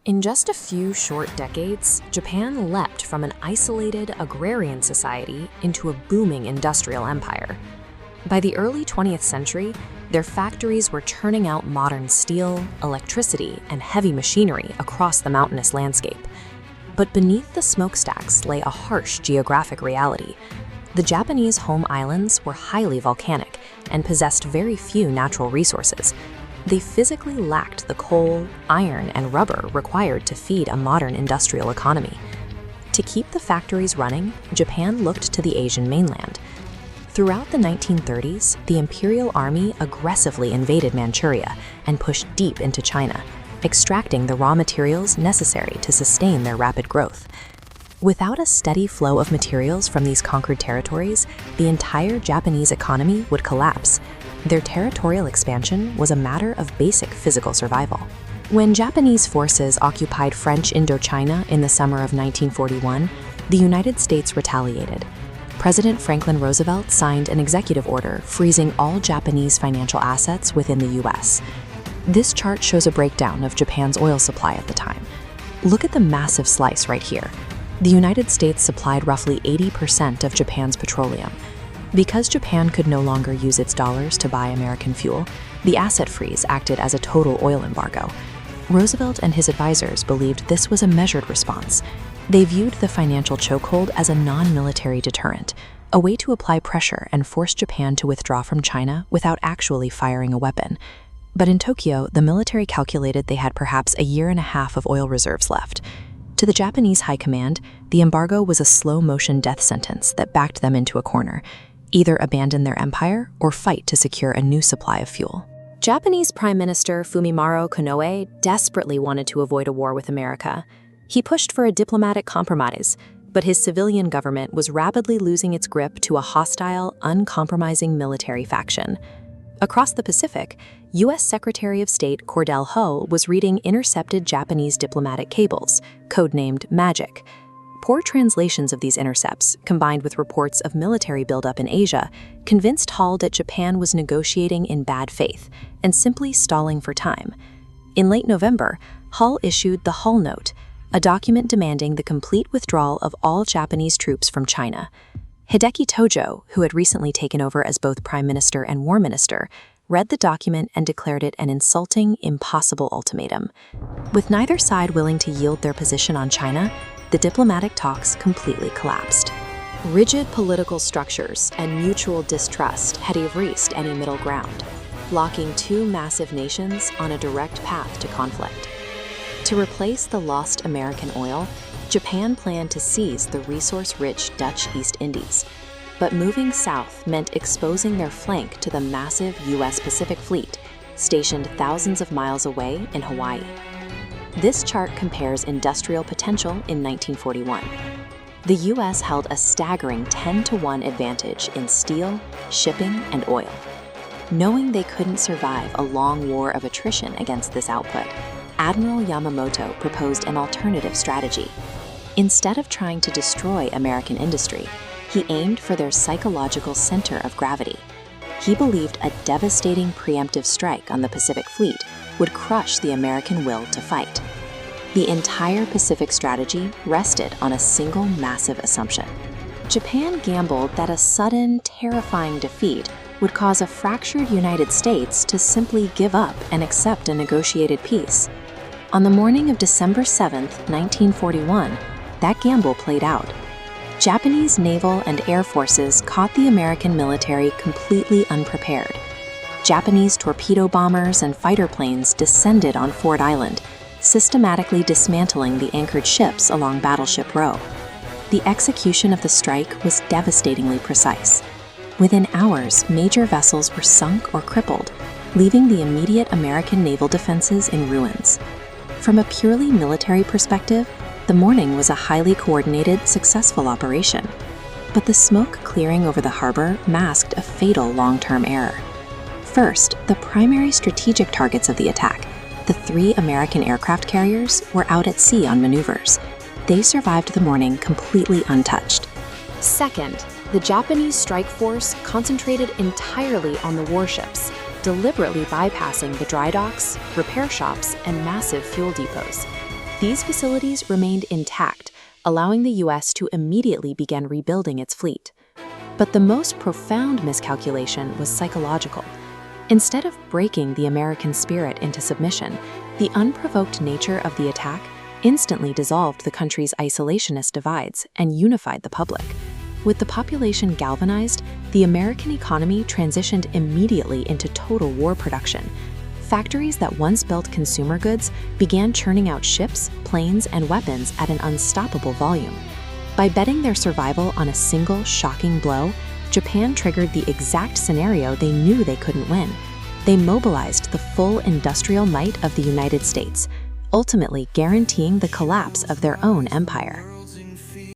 In just a few short decades, Japan leapt from an isolated agrarian society into a booming industrial empire. By the early 20th century, their factories were churning out modern steel, electricity, and heavy machinery across the mountainous landscape. But beneath the smokestacks lay a harsh geographic reality. The Japanese home islands were highly volcanic and possessed very few natural resources. They physically lacked the coal, iron, and rubber required to feed a modern industrial economy. To keep the factories running, Japan looked to the Asian mainland. Throughout the 1930s, the Imperial Army aggressively invaded Manchuria and pushed deep into China, extracting the raw materials necessary to sustain their rapid growth. Without a steady flow of materials from these conquered territories, the entire Japanese economy would collapse. Their territorial expansion was a matter of basic physical survival. When Japanese forces occupied French Indochina in the summer of 1941, the United States retaliated. President Franklin Roosevelt signed an executive order freezing all Japanese financial assets within the U.S. This chart shows a breakdown of Japan's oil supply at the time. Look at the massive slice right here. The United States supplied roughly 80% of Japan's petroleum. Because Japan could no longer use its dollars to buy American fuel, the asset freeze acted as a total oil embargo. Roosevelt and his advisors believed this was a measured response. They viewed the financial chokehold as a non-military deterrent, a way to apply pressure and force Japan to withdraw from China without actually firing a weapon. But in Tokyo, the military calculated they had perhaps a year and a half of oil reserves left. To the Japanese high command, the embargo was a slow-motion death sentence that backed them into a corner. Either abandon their empire or fight to secure a new supply of fuel. Japanese Prime Minister Fumimaro Konoe desperately wanted to avoid a war with America. He pushed for a diplomatic compromise, but his civilian government was rapidly losing its grip to a hostile, uncompromising military faction. Across the Pacific, U.S. Secretary of State Cordell Hull was reading intercepted Japanese diplomatic cables, codenamed Magic. Poor translations of these intercepts, combined with reports of military buildup in Asia, convinced Hull that Japan was negotiating in bad faith and simply stalling for time. In late November, Hull issued the Hull Note, a document demanding the complete withdrawal of all Japanese troops from China. Hideki Tojo, who had recently taken over as both Prime Minister and War Minister, read the document and declared it an insulting, impossible ultimatum. With neither side willing to yield their position on China, the diplomatic talks completely collapsed. Rigid political structures and mutual distrust had erased any middle ground, blocking two massive nations on a direct path to conflict. To replace the lost American oil, Japan planned to seize the resource-rich Dutch East Indies. But moving south meant exposing their flank to the massive U.S. Pacific Fleet, stationed thousands of miles away in Hawaii. This chart compares industrial potential in 1941. The U.S. held a staggering 10-to-1 advantage in steel, shipping, and oil. Knowing they couldn't survive a long war of attrition against this output, Admiral Yamamoto proposed an alternative strategy. Instead of trying to destroy American industry, he aimed for their psychological center of gravity. He believed a devastating preemptive strike on the Pacific Fleet would crush the American will to fight. The entire Pacific strategy rested on a single massive assumption. Japan gambled that a sudden, terrifying defeat would cause a fractured United States to simply give up and accept a negotiated peace. On the morning of December 7, 1941, that gamble played out. Japanese naval and air forces caught the American military completely unprepared. Japanese torpedo bombers and fighter planes descended on Ford Island, systematically dismantling the anchored ships along Battleship Row. The execution of the strike was devastatingly precise. Within hours, major vessels were sunk or crippled, leaving the immediate American naval defenses in ruins. From a purely military perspective, the morning was a highly coordinated, successful operation. But the smoke clearing over the harbor masked a fatal long-term error. First, the primary strategic targets of the attack, the 3 American aircraft carriers, were out at sea on maneuvers. They survived the morning completely untouched. Second, the Japanese strike force concentrated entirely on the warships, deliberately bypassing the dry docks, repair shops, and massive fuel depots. These facilities remained intact, allowing the U.S. to immediately begin rebuilding its fleet. But the most profound miscalculation was psychological. Instead of breaking the American spirit into submission, the unprovoked nature of the attack instantly dissolved the country's isolationist divides and unified the public. With the population galvanized, the American economy transitioned immediately into total war production. Factories that once built consumer goods began churning out ships, planes, and weapons at an unstoppable volume. By betting their survival on a single shocking blow, Japan triggered the exact scenario they knew they couldn't win. They mobilized the full industrial might of the United States, ultimately guaranteeing the collapse of their own empire.